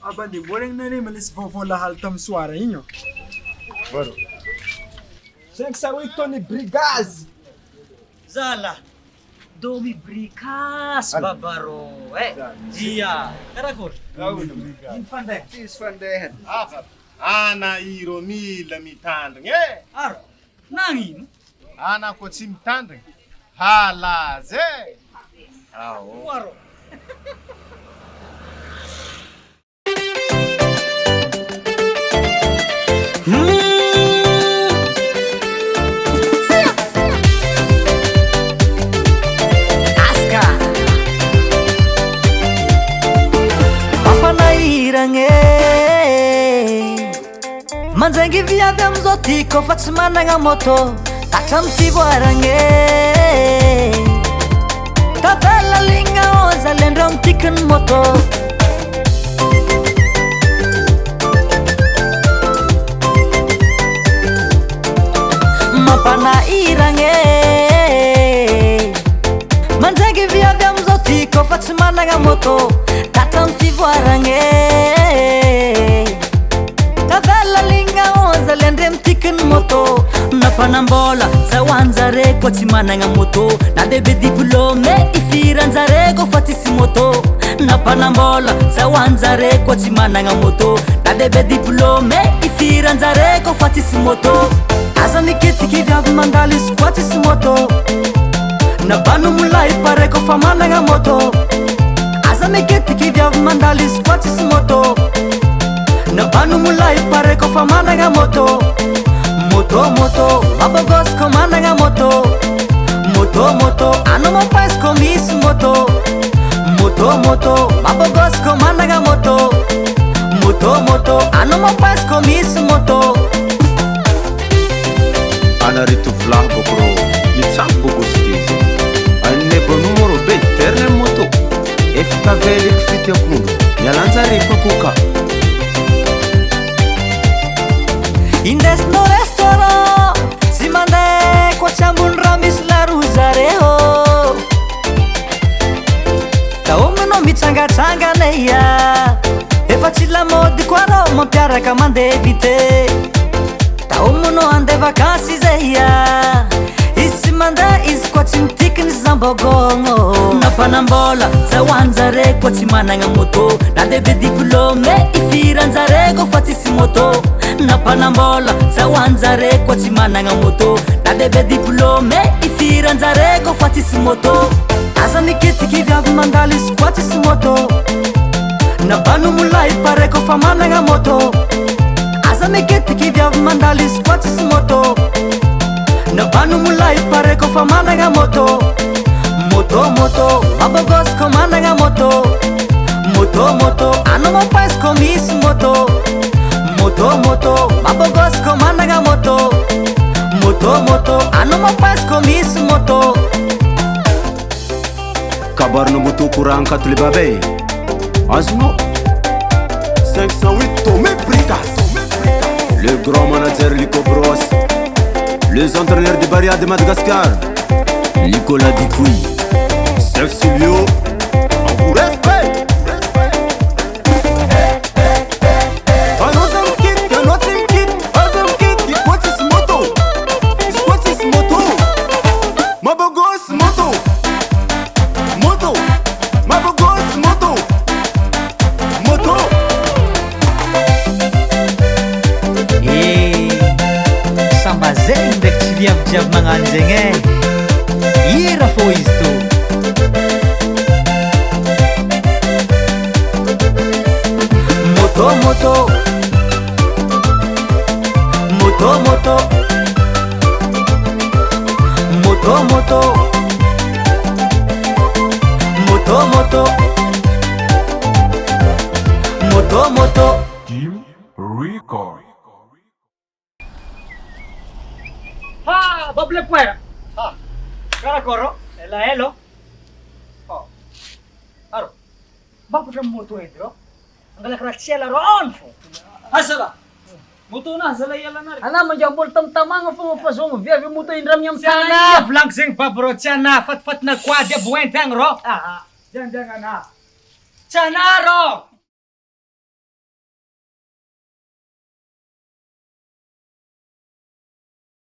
Abandi, boleh nani malis fofola hal tam suara inyo. Baru. 508 toni brigaz. Zala. Domi brikas babaro. Iya. Karakor. Infandek. Isfandehan. Apa? Ana iro mila mitandrigny Aro. Nangino? Ana ko tsy mitandrigny. Halaze. Ao. Aro. Aska Pampanahirange Mandraingy viavy amizao tiako fa tsy managna moto Tatra mitivoarange Tavela ligna oza lendra mitikiny moto Mampanahirange Mandraingy viavy amizao tiako fa tsy managna moto Tatra mitivoarange Tavela ligna oza lendre mitikiny moto Nampanambola zahoanjare koa tsy managna moto Na debe diplôme ifiranjare koa fa tsisy moto Nampanambola zahoanjare koa tsy managna moto Na debe diplôme ifiranjare koa fa tsisy moto Aza mikitiky viavy mandalo izy koa tsisy moto Nabano molay pare koa fa managna moto Aza mikitiky viavy mandalo izy koa tsisy moto Nabano mulai pare ko fa managna moto Moto, mabogos ko managna moto Moto, ano mo pais ko miss moto Moto, mabogos ko managna moto Moto, ano mo pais ko miss moto Ana rito vlah bokro Mitsak bogostizi Anebo numero be terne moto Efta velik fite kundu Yalanzari kwa kuka Indes no restaurant Si mande kwa chambun ramis la ruzareo Taomo no michanga neya Efa chila modi kwa ro mampiaraka mande vite Taomo no ande vakansi zeya Isi mande isi kwa chimtikini zambogongo Napanambola zahoanjare kwa tsy managna moto Na debe diplôme ifiranjare koa fa tsisy moto Napanambola zahoanjare koa tsy managna moto Na debe diplôme ifiranjare koa fa tsisy moto Aza mikitiky viavy mandalo izy koa tsisy moto Nabano molay pare koa fa managna moto Aza mikitiky viavy mandalo izy koa tsisy moto Nabano mulai pare ko fa managna moto Moto, mabogos ko managna moto Moto, ano mo pais ko miss moto Moto, mabogos ko managna moto Moto, ano mo pais ko miss moto Kabar no moto kurang katuli babe Azno 508 Tomé Bricas Le grand manager Lico Bros Les entraîneurs de Barria de Madagascar Nicolas Dikoui Chef Silvio On vous respecte Mabogos moto Mabogos moto Samba zegny ndraiky tsy viavy magnano zegny Hira fô izy to Moto Team Record. Ha, doble puera. Ha. Karakoro. Hello. Oh. Aro. Bakit ang moto ito? Ang galakaraksela roon fo. Asala. Moto na, sala yala na rin. Ana majambol tam-tama nga fumapasong viavi moto indram yam Tiana, flangsing pa bro. Tiana, fat na kwa de buentang ro. Ah, jangan na. Tiana ro.